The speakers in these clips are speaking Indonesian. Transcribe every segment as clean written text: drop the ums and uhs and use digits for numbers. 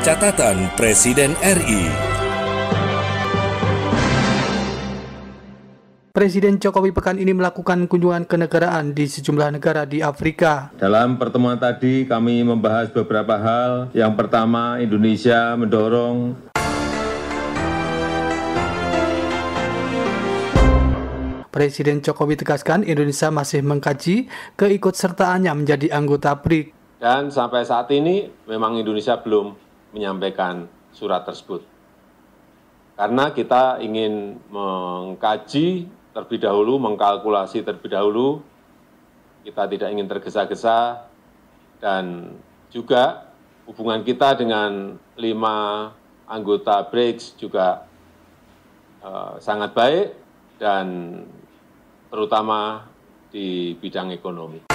Catatan Presiden RI. Presiden Jokowi pekan ini melakukan kunjungan kenegaraan di sejumlah negara di Afrika. Dalam pertemuan tadi kami membahas beberapa hal. Yang pertama, Indonesia mendorong Presiden Jokowi tegaskan Indonesia masih mengkaji keikutsertaannya menjadi anggota BRICS. dan sampai saat ini memang Indonesia belum menyampaikan surat tersebut. Karena kita ingin mengkaji terlebih dahulu, mengkalkulasi terlebih dahulu, kita tidak ingin tergesa-gesa, dan juga hubungan kita dengan 5 anggota BRICS juga sangat baik, dan terutama di bidang ekonomi.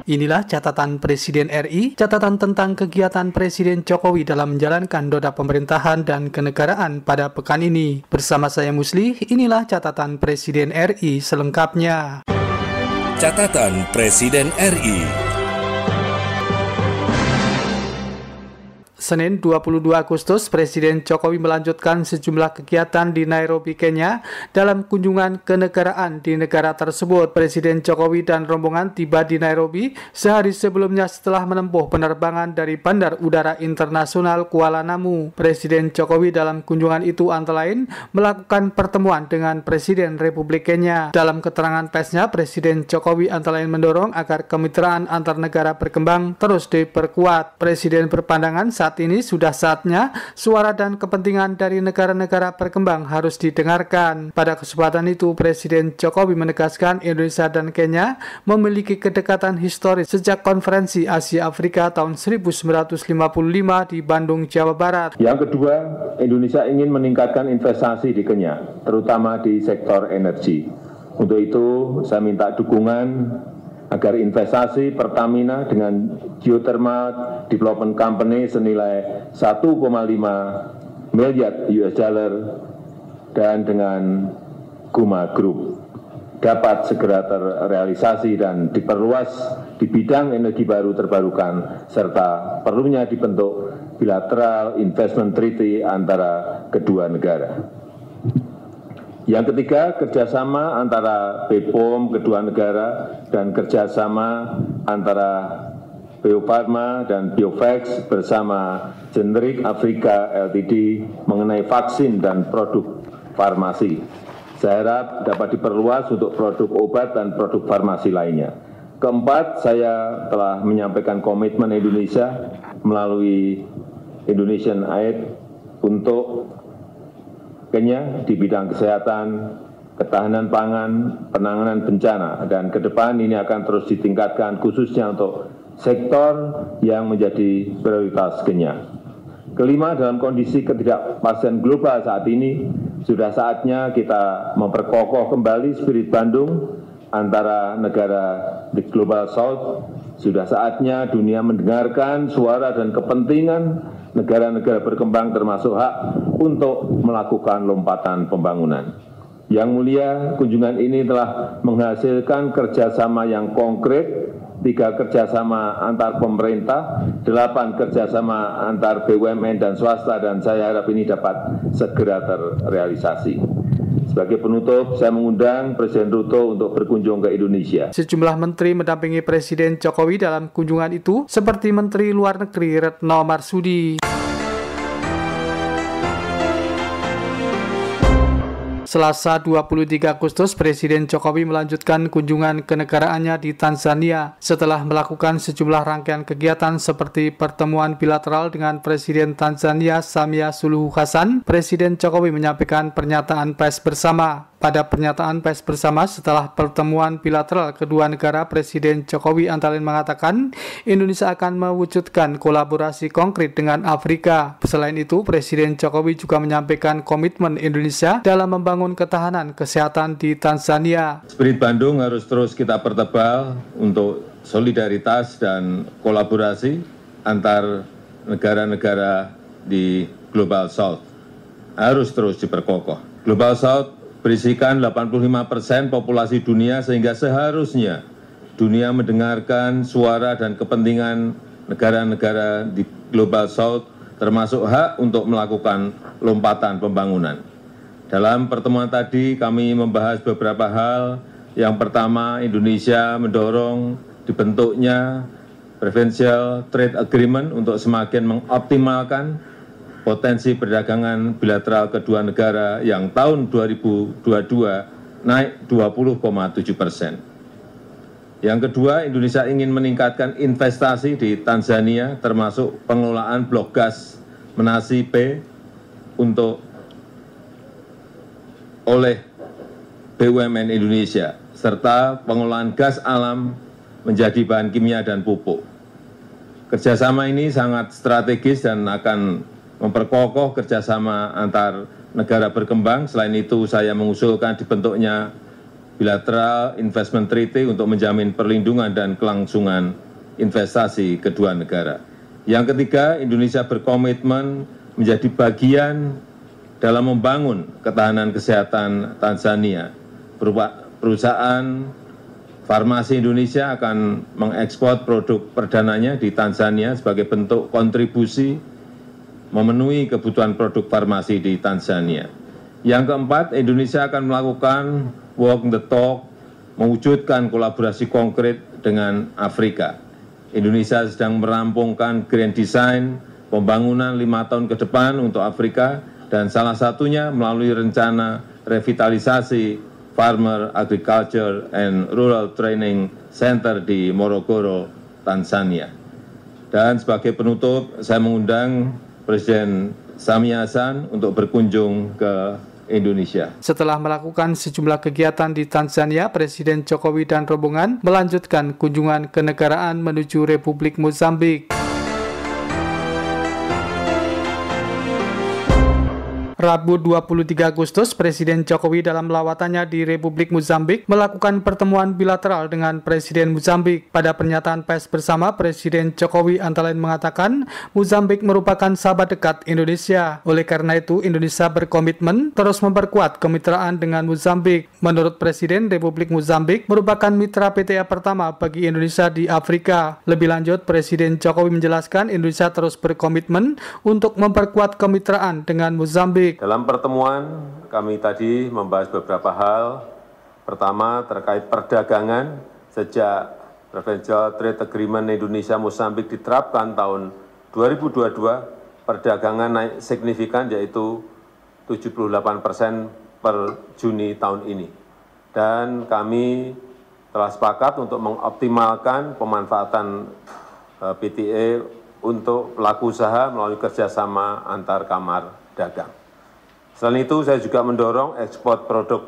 Inilah catatan Presiden RI, catatan tentang kegiatan Presiden Jokowi dalam menjalankan roda pemerintahan dan kenegaraan pada pekan ini. Bersama saya Musli, inilah catatan Presiden RI selengkapnya. Catatan Presiden RI. Senin 22 Agustus, Presiden Jokowi melanjutkan sejumlah kegiatan di Nairobi, Kenya dalam kunjungan kenegaraan di negara tersebut. Presiden Jokowi dan rombongan tiba di Nairobi sehari sebelumnya setelah menempuh penerbangan dari Bandar Udara Internasional Kuala Namu. Presiden Jokowi dalam kunjungan itu antara lain melakukan pertemuan dengan Presiden Republik Kenya. Dalam keterangan persnya, Presiden Jokowi antara lain mendorong agar kemitraan antar negara berkembang terus diperkuat. Presiden berpandangan saat ini sudah saatnya suara dan kepentingan dari negara-negara berkembang harus didengarkan. Pada kesempatan itu, Presiden Jokowi menegaskan Indonesia dan Kenya memiliki kedekatan historis sejak Konferensi Asia Afrika tahun 1955 di Bandung, Jawa Barat. Yang kedua, Indonesia ingin meningkatkan investasi di Kenya, terutama di sektor energi. Untuk itu, saya minta dukungan agar investasi Pertamina dengan Geothermal Development Company senilai 1,5 miliar US dollar dan dengan Guma Group dapat segera terrealisasi dan diperluas di bidang energi baru terbarukan, serta perlunya dibentuk bilateral investment treaty antara kedua negara. Yang ketiga, kerjasama antara BPOM kedua negara dan kerjasama antara Bio Farma dan Biovax bersama Generic Africa Ltd mengenai vaksin dan produk farmasi. Saya harap dapat diperluas untuk produk obat dan produk farmasi lainnya. Keempat, saya telah menyampaikan komitmen Indonesia melalui Indonesian Aid untuk Kenya di bidang kesehatan, ketahanan pangan, penanganan bencana, dan ke depan ini akan terus ditingkatkan khususnya untuk sektor yang menjadi prioritas Kenya. Kelima, dalam kondisi ketidakpastian global saat ini, sudah saatnya kita memperkokoh kembali spirit Bandung antara negara di Global South. Sudah saatnya dunia mendengarkan suara dan kepentingan negara-negara berkembang termasuk hak untuk melakukan lompatan pembangunan. Yang mulia, kunjungan ini telah menghasilkan kerjasama yang konkret, 3 kerjasama antar pemerintah, 8 kerjasama antar BUMN dan swasta, dan saya harap ini dapat segera terrealisasi. Sebagai penutup, saya mengundang Presiden Ruto untuk berkunjung ke Indonesia. Sejumlah menteri mendampingi Presiden Jokowi dalam kunjungan itu, seperti Menteri Luar Negeri Retno Marsudi. Selasa 23 Agustus, Presiden Jokowi melanjutkan kunjungan kenegaraannya di Tanzania. Setelah melakukan sejumlah rangkaian kegiatan seperti pertemuan bilateral dengan Presiden Tanzania Samia Suluhu Hassan, Presiden Jokowi menyampaikan pernyataan pers bersama. Pada pernyataan pers bersama setelah pertemuan bilateral kedua negara, Presiden Jokowi antara lain mengatakan Indonesia akan mewujudkan kolaborasi konkret dengan Afrika. Selain itu, Presiden Jokowi juga menyampaikan komitmen Indonesia dalam membangun ketahanan kesehatan di Tanzania. Spirit Bandung harus terus kita pertebal untuk solidaritas dan kolaborasi antar negara-negara di Global South. Harus terus diperkokoh. Global South berisikan 85% populasi dunia, sehingga seharusnya dunia mendengarkan suara dan kepentingan negara-negara di Global South, termasuk hak untuk melakukan lompatan pembangunan. Dalam pertemuan tadi kami membahas beberapa hal. Yang pertama, Indonesia mendorong dibentuknya Preferential Trade Agreement untuk semakin mengoptimalkan potensi perdagangan bilateral kedua negara yang tahun 2022 naik 20,7%. Yang kedua, Indonesia ingin meningkatkan investasi di Tanzania, termasuk pengelolaan blok gas Menasi B oleh BUMN Indonesia, serta pengolahan gas alam menjadi bahan kimia dan pupuk. Kerjasama ini sangat strategis dan akan memperkokoh kerjasama antar negara berkembang. Selain itu, saya mengusulkan dibentuknya Bilateral Investment Treaty untuk menjamin perlindungan dan kelangsungan investasi kedua negara. Yang ketiga, Indonesia berkomitmen menjadi bagian dalam membangun ketahanan kesehatan Tanzania. Perusahaan farmasi Indonesia akan mengekspor produk perdananya di Tanzania sebagai bentuk kontribusi memenuhi kebutuhan produk farmasi di Tanzania. Yang keempat, Indonesia akan melakukan walk the talk, mewujudkan kolaborasi konkret dengan Afrika. Indonesia sedang merampungkan grand design pembangunan 5 tahun ke depan untuk Afrika, dan salah satunya melalui rencana revitalisasi Farmer Agriculture and Rural Training Center di Morogoro, Tanzania. Dan sebagai penutup, saya mengundang Presiden Samia Hassan untuk berkunjung ke Indonesia. Setelah melakukan sejumlah kegiatan di Tanzania, Presiden Jokowi dan rombongan melanjutkan kunjungan kenegaraan menuju Republik Mozambik. Rabu 23 Agustus, Presiden Jokowi dalam lawatannya di Republik Mozambik melakukan pertemuan bilateral dengan Presiden Mozambik. Pada pernyataan pers bersama, Presiden Jokowi antara lain mengatakan Mozambik merupakan sahabat dekat Indonesia. Oleh karena itu, Indonesia berkomitmen terus memperkuat kemitraan dengan Mozambik. Menurut Presiden, Republik Mozambik merupakan mitra PTA pertama bagi Indonesia di Afrika. Lebih lanjut, Presiden Jokowi menjelaskan Indonesia terus berkomitmen untuk memperkuat kemitraan dengan Mozambik. Dalam pertemuan kami tadi membahas beberapa hal. Pertama, terkait perdagangan. Sejak Preferential Trade Agreement Indonesia-Mozambik diterapkan tahun 2022, perdagangan naik signifikan, yaitu 78% per Juni tahun ini. Dan kami telah sepakat untuk mengoptimalkan pemanfaatan PTA untuk pelaku usaha melalui kerjasama antar kamar dagang. Selain itu, saya juga mendorong ekspor produk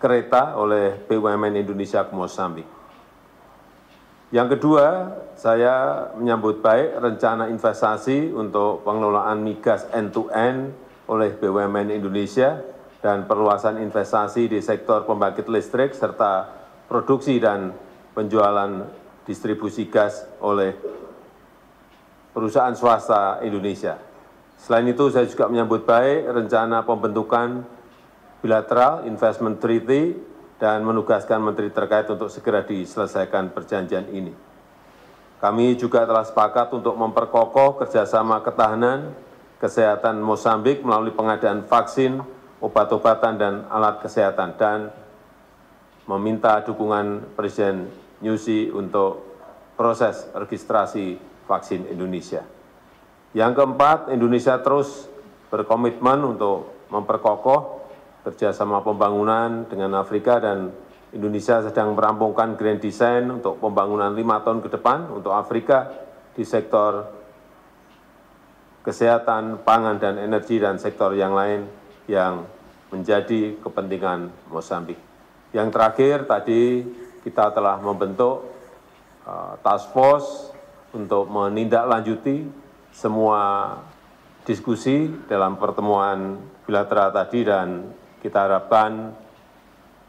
kereta oleh BUMN Indonesia ke Mozambik. Yang kedua, saya menyambut baik rencana investasi untuk pengelolaan migas end-to-end oleh BUMN Indonesia dan perluasan investasi di sektor pembangkit listrik serta produksi dan penjualan distribusi gas oleh perusahaan swasta Indonesia. Selain itu, saya juga menyambut baik rencana pembentukan Bilateral Investment Treaty dan menugaskan menteri terkait untuk segera diselesaikan perjanjian ini. Kami juga telah sepakat untuk memperkokoh kerjasama ketahanan kesehatan Mozambik melalui pengadaan vaksin, obat-obatan, dan alat kesehatan, dan meminta dukungan Presiden Nyusi untuk proses registrasi vaksin Indonesia. Yang keempat, Indonesia terus berkomitmen untuk memperkokoh kerjasama pembangunan dengan Afrika, dan Indonesia sedang merampungkan grand design untuk pembangunan 5 tahun ke depan untuk Afrika di sektor kesehatan, pangan, dan energi, dan sektor yang lain yang menjadi kepentingan Mozambik. Yang terakhir, tadi kita telah membentuk task force untuk menindaklanjuti semua diskusi dalam pertemuan bilateral tadi, dan kita harapkan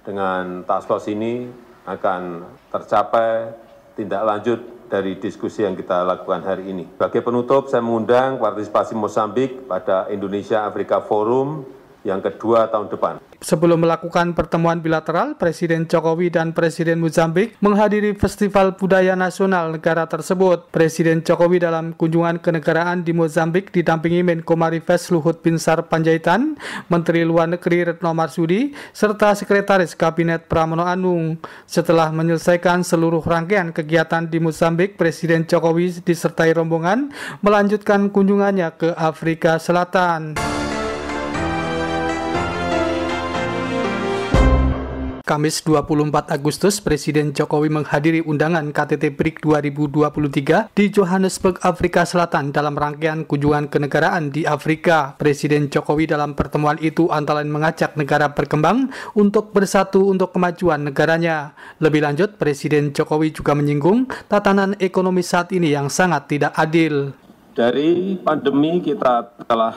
dengan task force ini akan tercapai tindak lanjut dari diskusi yang kita lakukan hari ini. Sebagai penutup, saya mengundang partisipasi Mozambik pada Indonesia Afrika Forum yang kedua tahun depan. Sebelum melakukan pertemuan bilateral, Presiden Jokowi dan Presiden Mozambik menghadiri Festival Budaya Nasional negara tersebut. Presiden Jokowi dalam kunjungan kenegaraan di Mozambik didampingi Menko Marifest Luhut Binsar Panjaitan, Menteri Luar Negeri Retno Marsudi, serta Sekretaris Kabinet Pramono Anung. Setelah menyelesaikan seluruh rangkaian kegiatan di Mozambik, Presiden Jokowi disertai rombongan melanjutkan kunjungannya ke Afrika Selatan. Kamis 24 Agustus, Presiden Jokowi menghadiri undangan KTT BRIC 2023 di Johannesburg, Afrika Selatan dalam rangkaian kunjungan kenegaraan di Afrika. Presiden Jokowi dalam pertemuan itu antara lain mengajak negara berkembang untuk bersatu untuk kemajuan negaranya. Lebih lanjut, Presiden Jokowi juga menyinggung tatanan ekonomi saat ini yang sangat tidak adil. Dari pandemi kita telah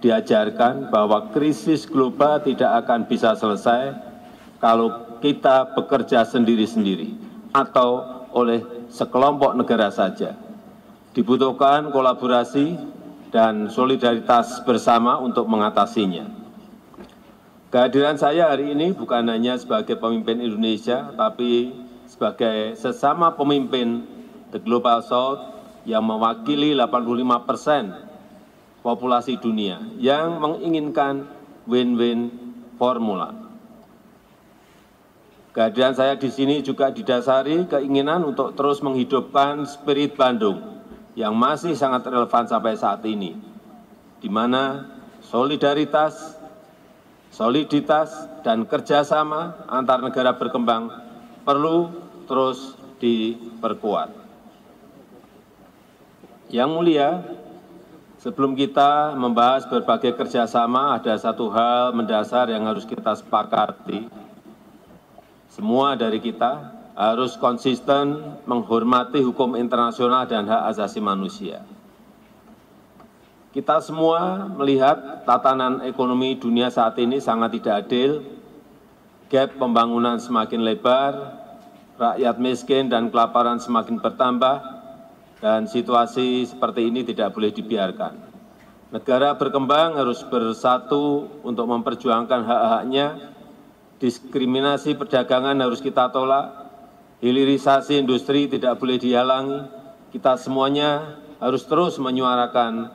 diajarkan bahwa krisis global tidak akan bisa selesai kalau kita bekerja sendiri-sendiri atau oleh sekelompok negara saja. Dibutuhkan kolaborasi dan solidaritas bersama untuk mengatasinya. Kehadiran saya hari ini bukan hanya sebagai pemimpin Indonesia, tapi sebagai sesama pemimpin The Global South yang mewakili 85% populasi dunia yang menginginkan win-win formula. Kehadiran saya di sini juga didasari keinginan untuk terus menghidupkan spirit Bandung yang masih sangat relevan sampai saat ini, di mana soliditas, dan kerjasama antar negara berkembang perlu terus diperkuat. Yang mulia, sebelum kita membahas berbagai kerjasama, ada satu hal mendasar yang harus kita sepakati. Semua dari kita harus konsisten menghormati hukum internasional dan hak asasi manusia. Kita semua melihat tatanan ekonomi dunia saat ini sangat tidak adil, gap pembangunan semakin lebar, rakyat miskin dan kelaparan semakin bertambah, dan situasi seperti ini tidak boleh dibiarkan. Negara berkembang harus bersatu untuk memperjuangkan hak-haknya. Diskriminasi perdagangan harus kita tolak, hilirisasi industri tidak boleh dihalangi. Kita semuanya harus terus menyuarakan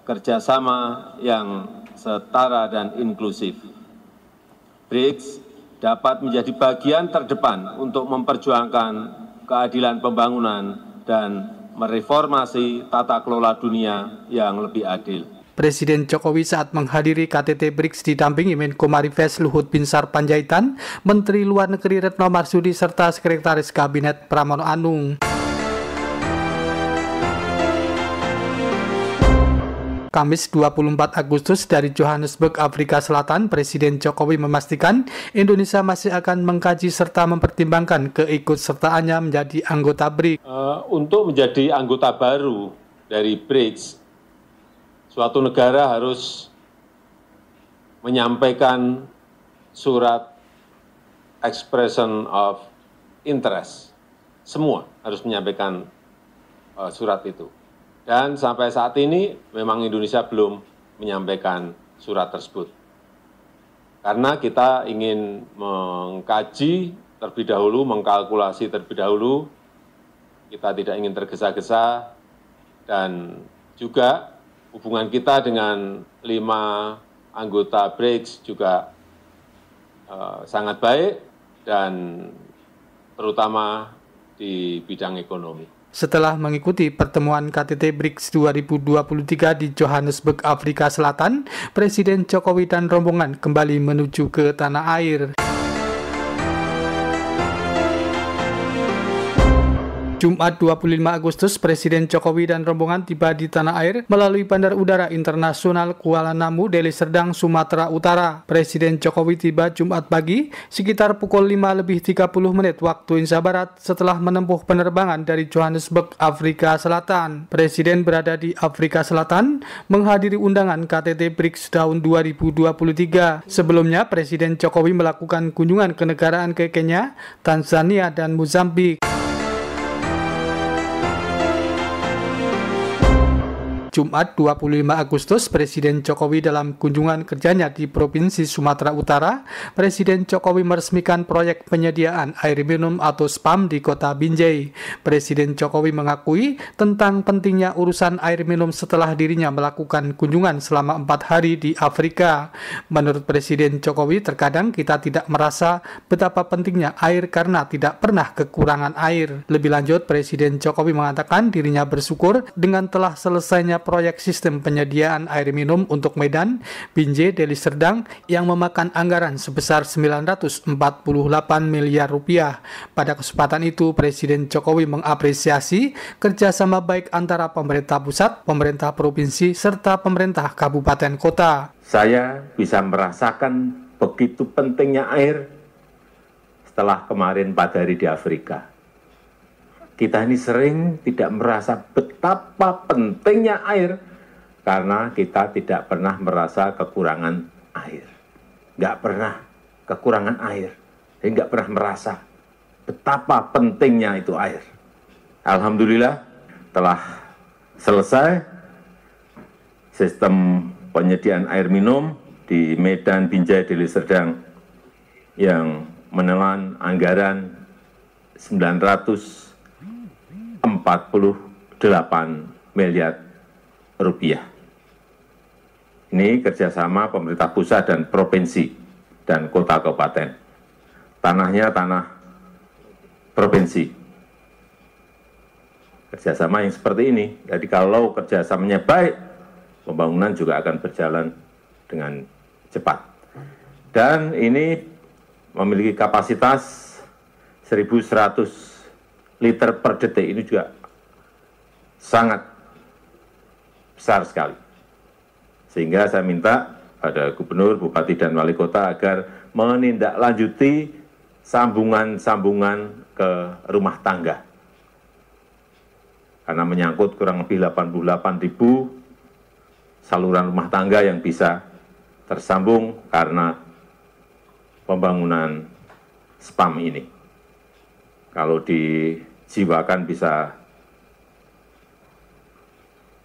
kerjasama yang setara dan inklusif. BRICS dapat menjadi bagian terdepan untuk memperjuangkan keadilan pembangunan dan mereformasi tata kelola dunia yang lebih adil. Presiden Jokowi saat menghadiri KTT BRICS didampingi Menko Marifest Luhut Binsar Panjaitan, Menteri Luar Negeri Retno Marsudi, serta Sekretaris Kabinet Pramono Anung. Kamis 24 Agustus dari Johannesburg, Afrika Selatan, Presiden Jokowi memastikan Indonesia masih akan mengkaji serta mempertimbangkan keikutsertaannya menjadi anggota BRICS. Untuk menjadi anggota baru dari BRICS, suatu negara harus menyampaikan surat expression of interest. Semua harus menyampaikan surat itu. Dan sampai saat ini memang Indonesia belum menyampaikan surat tersebut. Karena kita ingin mengkaji terlebih dahulu, mengkalkulasi terlebih dahulu, kita tidak ingin tergesa-gesa, dan juga hubungan kita dengan 5 anggota BRICS juga sangat baik, dan terutama di bidang ekonomi. Setelah mengikuti pertemuan KTT BRICS 2023 di Johannesburg, Afrika Selatan, Presiden Jokowi dan rombongan kembali menuju ke tanah air. Jumat 25 Agustus, Presiden Jokowi dan rombongan tiba di tanah air melalui Bandar Udara Internasional Kuala Namu, Deli Serdang, Sumatera Utara. Presiden Jokowi tiba Jumat pagi sekitar pukul 5:30 waktu Indonesia Barat setelah menempuh penerbangan dari Johannesburg, Afrika Selatan. Presiden berada di Afrika Selatan menghadiri undangan KTT BRICS tahun 2023. Sebelumnya, Presiden Jokowi melakukan kunjungan kenegaraan ke Kenya, Tanzania, dan Mozambik. Jumat 25 Agustus, Presiden Jokowi dalam kunjungan kerjanya di Provinsi Sumatera Utara, Presiden Jokowi meresmikan proyek penyediaan air minum atau SPAM di Kota Binjai. Presiden Jokowi mengakui tentang pentingnya urusan air minum setelah dirinya melakukan kunjungan selama 4 hari di Afrika. Menurut Presiden Jokowi, terkadang kita tidak merasa betapa pentingnya air karena tidak pernah kekurangan air. Lebih lanjut, Presiden Jokowi mengatakan dirinya bersyukur dengan telah selesainya proyek sistem penyediaan air minum untuk Medan, Binjai, Deli Serdang yang memakan anggaran sebesar 948 miliar rupiah. Pada kesempatan itu, Presiden Jokowi mengapresiasi kerjasama baik antara pemerintah pusat, pemerintah provinsi, serta pemerintah kabupaten kota. Saya bisa merasakan begitu pentingnya air setelah kemarin 4 hari di Afrika. Kita ini sering tidak merasa betapa pentingnya air karena kita tidak pernah merasa kekurangan air. Nggak pernah kekurangan air. Jadi nggak pernah merasa betapa pentingnya itu air. Alhamdulillah telah selesai sistem penyediaan air minum di Medan, Binjai, Deli Serdang yang menelan anggaran 948 miliar rupiah. Ini kerjasama pemerintah pusat dan provinsi dan kota kabupaten. Tanahnya tanah provinsi. Kerjasama yang seperti ini. Jadi kalau kerjasamanya baik, pembangunan juga akan berjalan dengan cepat. Dan ini memiliki kapasitas 1.100 liter per detik, ini juga sangat besar sekali. Sehingga saya minta pada gubernur, bupati, dan wali kota agar menindaklanjuti sambungan-sambungan ke rumah tangga. Karena menyangkut kurang lebih 88.000 saluran rumah tangga yang bisa tersambung karena pembangunan SPAM ini. Kalau dijiwakan bisa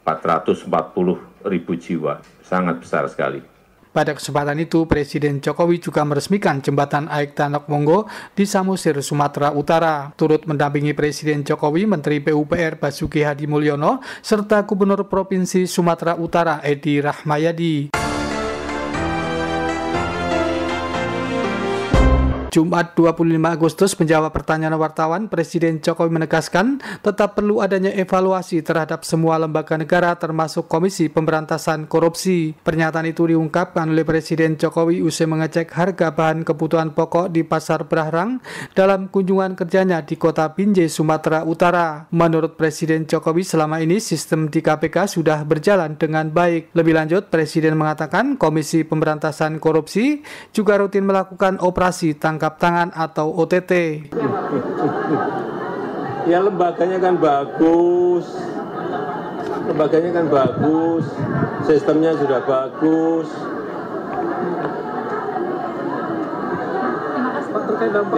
440.000 jiwa, sangat besar sekali. Pada kesempatan itu, Presiden Jokowi juga meresmikan jembatan Aik Tanok Monggo di Samosir, Sumatera Utara. Turut mendampingi Presiden Jokowi, Menteri PUPR Basuki Hadi Mulyono, serta Gubernur Provinsi Sumatera Utara Edi Rahmayadi. Jumat 25 Agustus, menjawab pertanyaan wartawan, Presiden Jokowi menegaskan tetap perlu adanya evaluasi terhadap semua lembaga negara termasuk Komisi Pemberantasan Korupsi. Pernyataan itu diungkapkan oleh Presiden Jokowi usai mengecek harga bahan kebutuhan pokok di Pasar Brahrang dalam kunjungan kerjanya di Kota Binjai, Sumatera Utara. Menurut Presiden Jokowi, selama ini sistem di KPK sudah berjalan dengan baik. Lebih lanjut, Presiden mengatakan Komisi Pemberantasan Korupsi juga rutin melakukan operasi tangkap tangan atau OTT. Ya lembaganya kan bagus, sistemnya sudah bagus.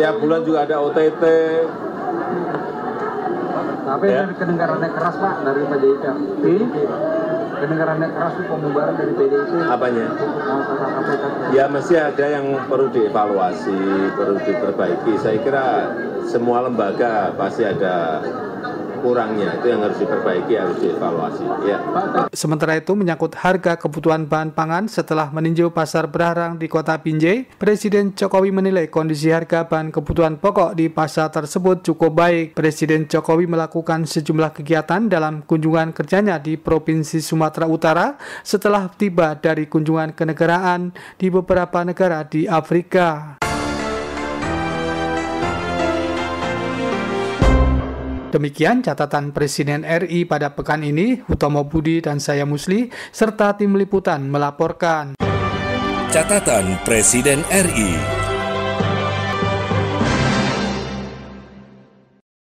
Tiap bulan juga ada OTT. Tapi ya. Kedengarannya keras Pak dari PDIP. Kedengarannya keras itu pembubaran dari PDIP. Apanya? Ya masih ada yang perlu dievaluasi, perlu diperbaiki. Saya kira semua lembaga pasti ada kurangnya, itu yang harus diperbaiki, harus dievaluasi. Ya. Sementara itu, menyangkut harga kebutuhan bahan pangan setelah meninjau Pasar Brahrang di Kota Binjai, Presiden Jokowi menilai kondisi harga bahan kebutuhan pokok di pasar tersebut cukup baik. Presiden Jokowi melakukan sejumlah kegiatan dalam kunjungan kerjanya di Provinsi Sumatera Utara setelah tiba dari kunjungan kenegaraan di beberapa negara di Afrika. Demikian catatan Presiden RI pada pekan ini. Hutomo Budi dan saya Musli, serta tim liputan melaporkan. Catatan Presiden RI.